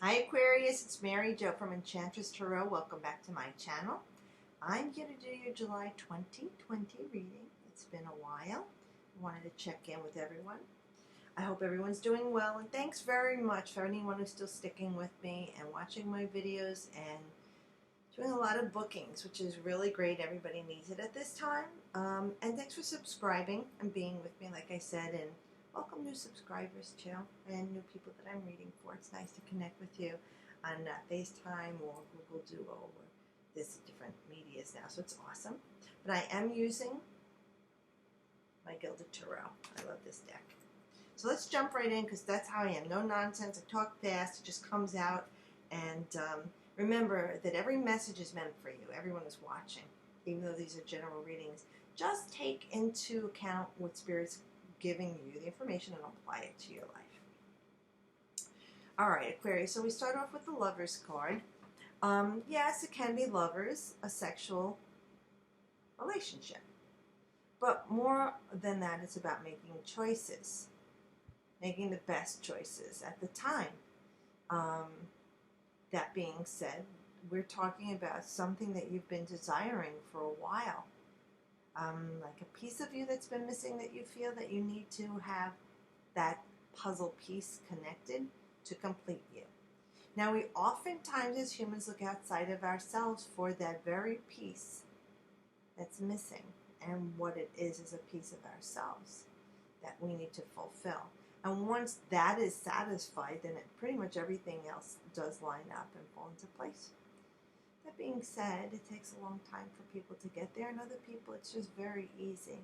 Hi Aquarius, it's Mary Jo from Enchantress Tarot. Welcome back to my channel. I'm going to do your July 2020 reading. It's been a while. I wanted to check in with everyone. I hope everyone's doing well, and thanks very much for anyone who's still sticking with me and watching my videos and doing a lot of bookings, which is really great. Everybody needs it at this time. And thanks for subscribing and being with me, like I said, and welcome new subscribers too, and new people that I'm reading for. It's nice to connect with you on FaceTime or Google Duo or this different medias now, so it's awesome. But I am using my Gilded Tarot. I love this deck. So let's jump right in because that's how I am. No nonsense. I talk fast. It just comes out. And remember that every message is meant for you. Everyone is watching. Even though these are general readings, just take into account what Spirit's giving you, the information, and apply it to your life. All right, Aquarius. So we start off with the Lovers card. Yes, it can be lovers, a sexual relationship. But more than that, it's about making choices. Making the best choices at the time. That being said, we're talking about something that you've been desiring for a while. Like a piece of you that's been missing that you feel that you need to have that puzzle piece connected to complete you. Now, we oftentimes as humans look outside of ourselves for that very piece that's missing. And what it is a piece of ourselves that we need to fulfill. And once that is satisfied, then pretty much everything else does line up and fall into place. That being said, it takes a long time for people to get there, and other people, it's just very easy.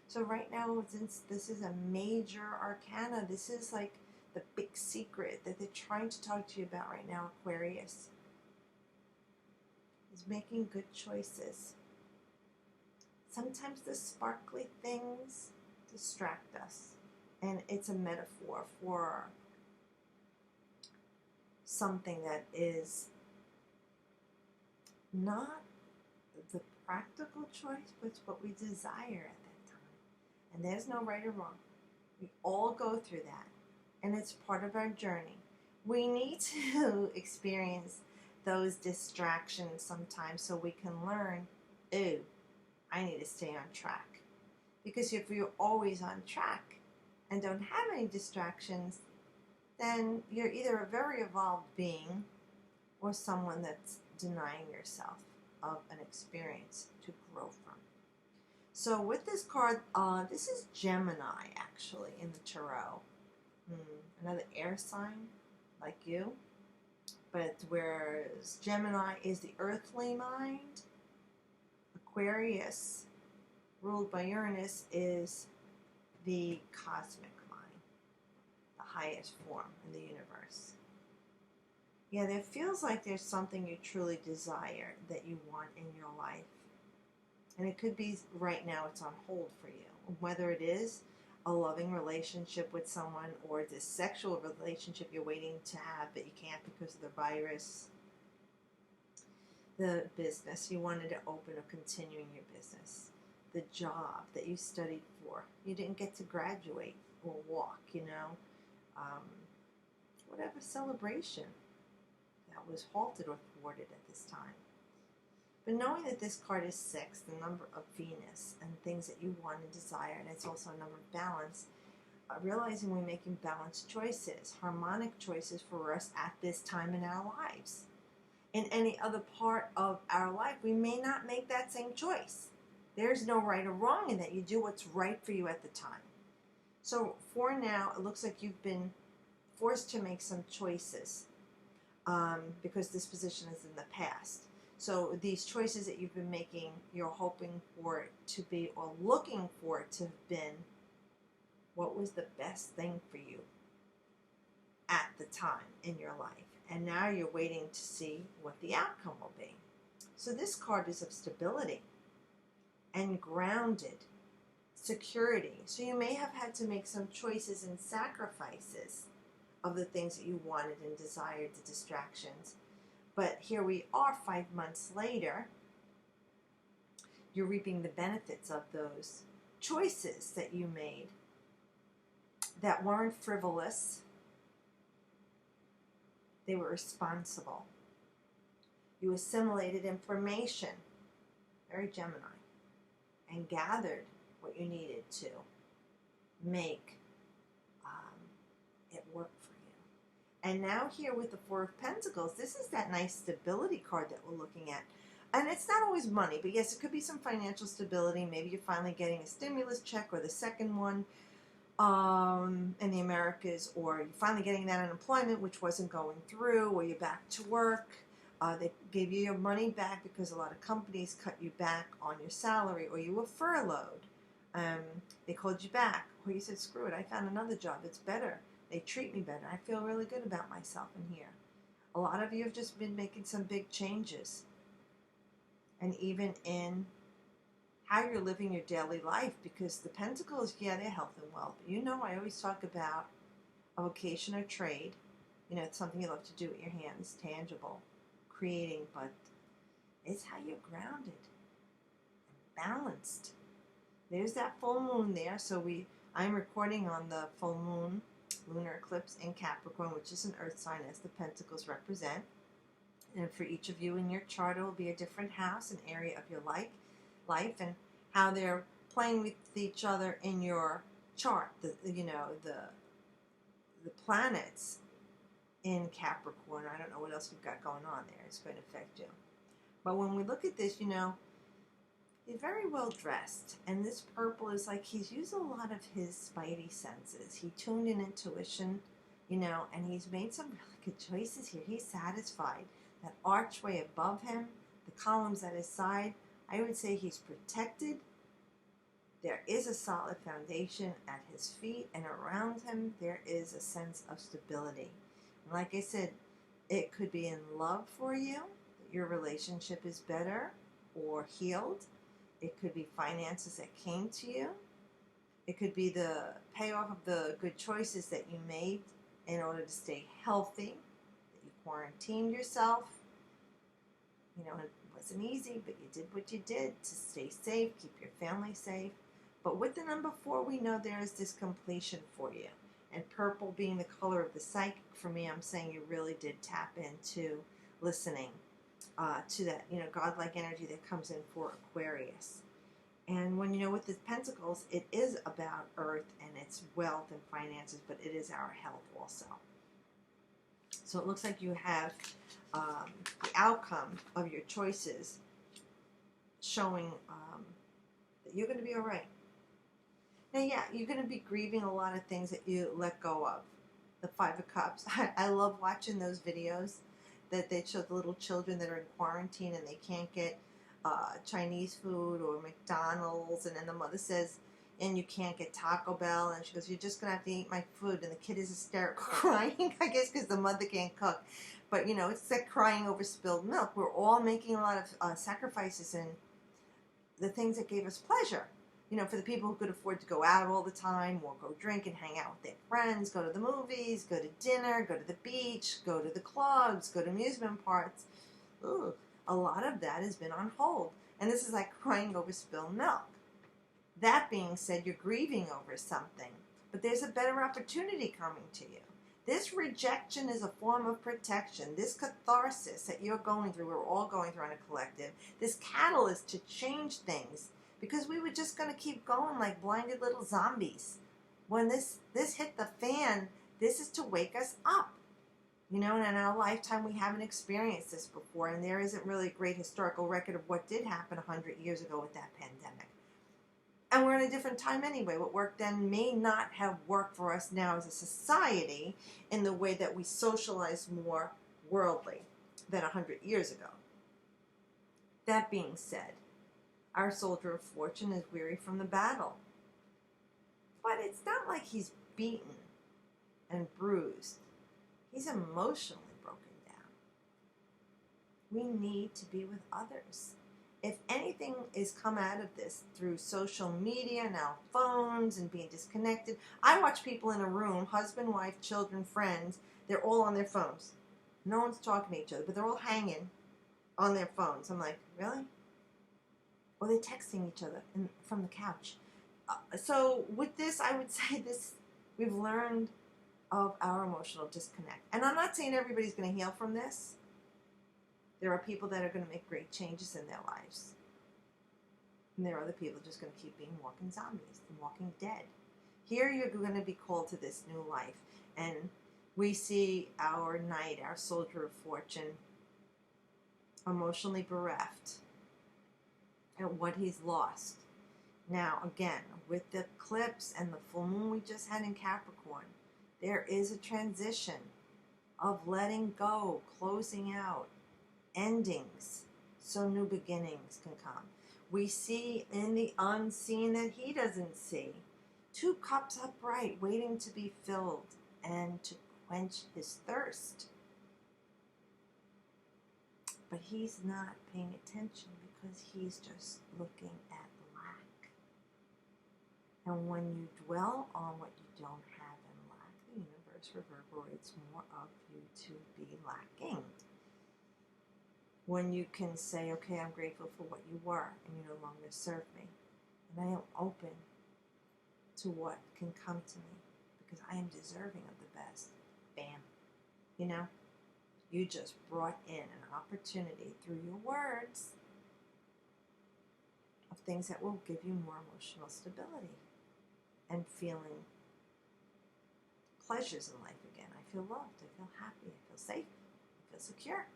So right now, since this is a major arcana, this is like the big secret that they're trying to talk to you about right now, Aquarius, is making good choices. Sometimes the sparkly things distract us. And it's a metaphor for something that is not the practical choice, but it's what we desire at that time. And there's no right or wrong. We all go through that. And it's part of our journey. We need to experience those distractions sometimes so we can learn, ooh, I need to stay on track. Because if you're always on track, and don't have any distractions, then you're either a very evolved being or someone that's denying yourself of an experience to grow from. So with this card, this is Gemini actually in the Tarot. Another air sign like you. But whereas Gemini is the earthly mind, Aquarius, ruled by Uranus, is the cosmic mind, the highest form in the universe. Yeah, there feels like there's something you truly desire that you want in your life. And it could be right now it's on hold for you. Whether it is a loving relationship with someone or this sexual relationship you're waiting to have but you can't because of the virus. The business you wanted to open or continuing your business. The job that you studied for. You didn't get to graduate or walk, whatever celebration that was halted or thwarted at this time. But knowing that this card is 6, the number of Venus, and things that you want and desire, and it's also a number of balance, realizing we're making balanced choices, harmonic choices for us at this time in our lives. In any other part of our life, we may not make that same choice. There's no right or wrong in that. You do what's right for you at the time. So for now, it looks like you've been forced to make some choices because this position is in the past. So these choices that you've been making, you're hoping for it to be or looking for it to have been what was the best thing for you at the time in your life. And now you're waiting to see what the outcome will be. So this card is of stability and grounded security. So you may have had to make some choices and sacrifices of the things that you wanted and desired, the distractions. But here we are 5 months later. You're reaping the benefits of those choices that you made that weren't frivolous, They were responsible. You assimilated information, very Gemini, and gathered what you needed to make it work for you. And now here with the Four of Pentacles, this is that nice stability card that we're looking at. And it's not always money, but yes, it could be some financial stability. Maybe you're finally getting a stimulus check or the second one in the Americas, or you're finally getting that unemployment, which wasn't going through, or you're back to work. They gave you your money back because a lot of companies cut you back on your salary, or you were furloughed. They called you back, or you said, screw it, I found another job. It's better. They treat me better. I feel really good about myself in here. A lot of you have just been making some big changes. And even in how you're living your daily life, because the Pentacles, yeah, they're health and wealth. But you know, I always talk about a vocation or trade. You know, it's something you love to do with your hands, tangible, creating, but it's how you're grounded and balanced. There's that full moon there. So I'm recording on the full moon, lunar eclipse in Capricorn, which is an earth sign, as the Pentacles represent. And for each of you in your chart, it will be a different house, an area of your life, and how they're playing with each other in your chart. The planets in Capricorn. I don't know what else you've got going on there. It's going to affect you. But when we look at this, you know, you're very well dressed, and this purple is like he's used a lot of his spidey senses. He tuned in intuition, you know, and he's made some really good choices here. He's satisfied. That archway above him, the columns at his side, I would say he's protected. There is a solid foundation at his feet, and around him there is a sense of stability. And like I said, it could be in love for you, that your relationship is better or healed. It could be finances that came to you. It could be the payoff of the good choices that you made in order to stay healthy. You quarantined yourself. You know, it wasn't easy, but you did what you did to stay safe, keep your family safe. But with the number 4, we know there is this completion for you. And purple being the color of the psychic, for me, I'm saying you really did tap into listening to that, you know, godlike energy that comes in for Aquarius. And when, you know, with the Pentacles, it is about earth and its wealth and finances, but it is our health also. So it looks like you have the outcome of your choices showing that you're going to be all right. Now, yeah, you're going to be grieving a lot of things that you let go of. The 5 of Cups. I love watching those videos that they show the little children that are in quarantine and they can't get Chinese food or McDonald's, and then the mother says, and you can't get Taco Bell, and she goes, you're just going to have to eat my food, and the kid is hysterical crying, I guess because the mother can't cook. But, you know, it's like crying over spilled milk. We're all making a lot of sacrifices in the things that gave us pleasure. You know, for the people who could afford to go out all the time, or go drink and hang out with their friends, go to the movies, go to dinner, go to the beach, go to the clubs, go to amusement parks. Ooh, a lot of that has been on hold. And this is like crying over spilled milk. That being said, you're grieving over something, but there's a better opportunity coming to you. This rejection is a form of protection. This catharsis that you're going through, we're all going through on a collective, this catalyst to change things, because we were just going to keep going like blinded little zombies. When this hit the fan, this is to wake us up. You know, and in our lifetime, we haven't experienced this before, and there isn't really a great historical record of what did happen 100 years ago with that pandemic. And we're in a different time anyway. What worked then may not have worked for us now as a society in the way that we socialize more worldly than 100 years ago. That being said, our soldier of fortune is weary from the battle. But it's not like he's beaten and bruised. He's emotionally broken down. We need to be with others. If anything is come out of this through social media, now phones and being disconnected, I watch people in a room, husband, wife, children, friends, they're all on their phones. No one's talking to each other, but they're all hanging on their phones. I'm like, really? Or they're texting each other from the couch. So with this, I would say this, we've learned of our emotional disconnect. And I'm not saying everybody's going to heal from this. There are people that are going to make great changes in their lives. And there are other people just going to keep being walking zombies and walking dead. Here you're going to be called to this new life. And we see our knight, our soldier of fortune, emotionally bereft at what he's lost. Now, again, with the eclipse and the full moon we just had in Capricorn, there is a transition of letting go, closing out, endings, so new beginnings can come. We see in the unseen that he doesn't see. 2 cups upright, waiting to be filled and to quench his thirst. But he's not paying attention because he's just looking at lack. And when you dwell on what you don't have in lack, the universe reverberates more of you to be lacking. When you can say, okay, I'm grateful for what you were and you no longer serve me. And I am open to what can come to me because I am deserving of the best. Bam. You know, you just brought in an opportunity through your words of things that will give you more emotional stability and feeling pleasures in life again. I feel loved. I feel happy. I feel safe. I feel secure.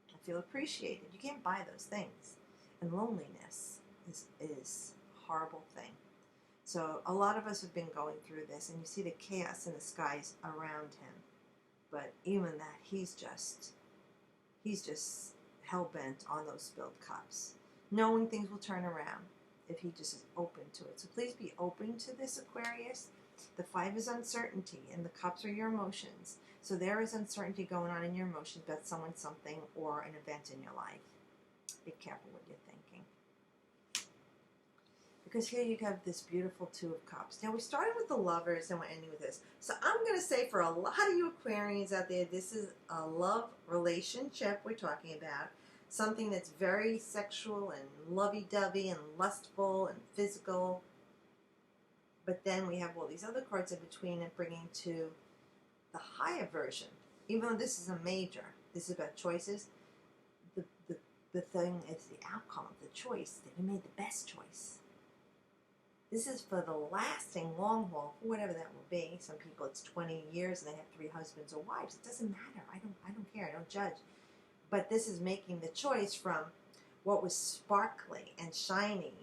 I feel appreciated. You can't buy those things. And loneliness is a horrible thing. So a lot of us have been going through this, and you see the chaos in the skies around him. But even that, he's just hell-bent on those spilled cups, knowing things will turn around if he just is open to it. So please be open to this, Aquarius. The 5 is uncertainty, and the cups are your emotions. So there is uncertainty going on in your emotions about someone, something, or an event in your life. Be careful what you're thinking. Because here you have this beautiful 2 of Cups. Now, we started with the Lovers, and we're ending with this. So I'm going to say for a lot of you Aquarians out there, this is a love relationship we're talking about. Something that's very sexual and lovey-dovey and lustful and physical. But then we have all these other cards in between and bringing to the higher version. Even though this is a major, this is about choices. The thing is the outcome of the choice, that you made the best choice. This is for the lasting long haul, whatever that will be. Some people it's 20 years and they have 3 husbands or wives. It doesn't matter. I don't care. I don't judge. But this is making the choice from what was sparkly and shiny,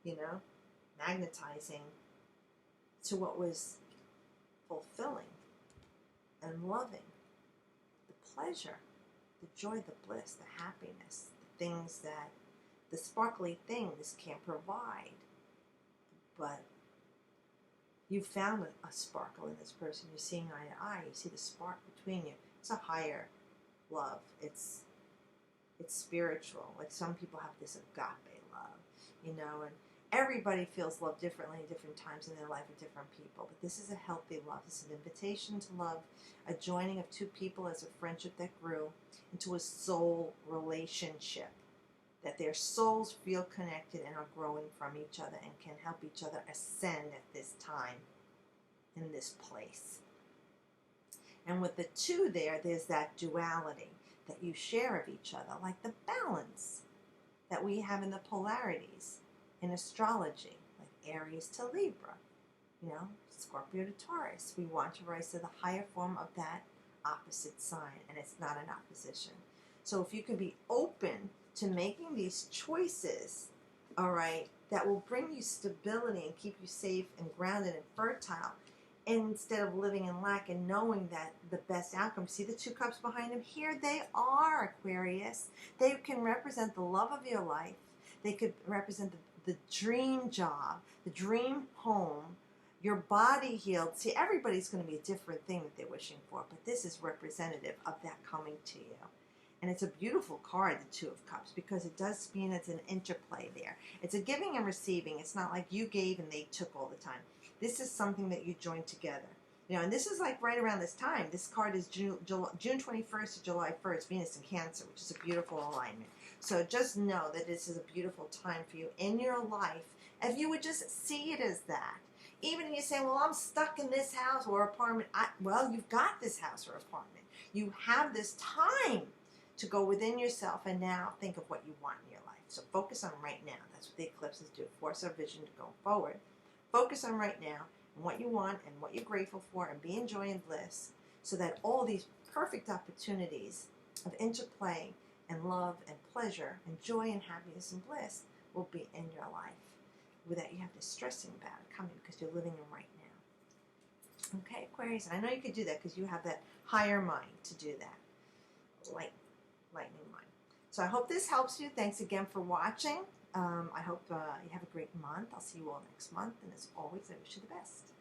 you know, magnetizing, to what was fulfilling and loving. The pleasure, the joy, the bliss, the happiness, the things that the sparkly things can't provide. But you found a sparkle in this person. You're seeing eye to eye. You see the spark between you. It's a higher love. It's spiritual. Like some people have this agape love, you know, and everybody feels love differently at different times in their life with different people. But this is a healthy love. This is an invitation to love, a joining of 2 people as a friendship that grew into a soul relationship. That their souls feel connected and are growing from each other and can help each other ascend at this time in this place. And with the 2 there's that duality that you share of each other, like the balance that we have in the polarities in astrology, like Aries to Libra, you know, Scorpio to Taurus. We want to rise to the higher form of that opposite sign, and it's not an opposition. So if you can be open to making these choices, all right, that will bring you stability and keep you safe and grounded and fertile, instead of living in lack and knowing that the best outcome. See the 2 cups behind them? Here they are, Aquarius. They can represent the love of your life. They could represent the dream job, the dream home, your body healed. See, everybody's going to be a different thing that they're wishing for, but this is representative of that coming to you. And it's a beautiful card, the 2 of Cups, because it does mean it's an interplay there. It's a giving and receiving. It's not like you gave and they took all the time. This is something that you joined together. You know, and this is like right around this time. This card is June 21st to July 1st, Venus in Cancer, which is a beautiful alignment. So just know that this is a beautiful time for you in your life. If you would just see it as that. Even if you say, well, I'm stuck in this house or apartment. Well, you've got this house or apartment. You have this time to go within yourself and now think of what you want in your life. So focus on right now. That's what the eclipses do. Force our vision to go forward. Focus on right now and what you want and what you're grateful for, and be in joy and bliss, so that all these perfect opportunities of interplay and love and pleasure and joy and happiness and bliss will be in your life without you have to stressing about it coming, because you're living in right now. Okay, Aquarius, and I know you could do that because you have that higher mind to do that. Lightning mind. So I hope this helps you. Thanks again for watching. I hope you have a great month. I'll see you all next month. And as always, I wish you the best.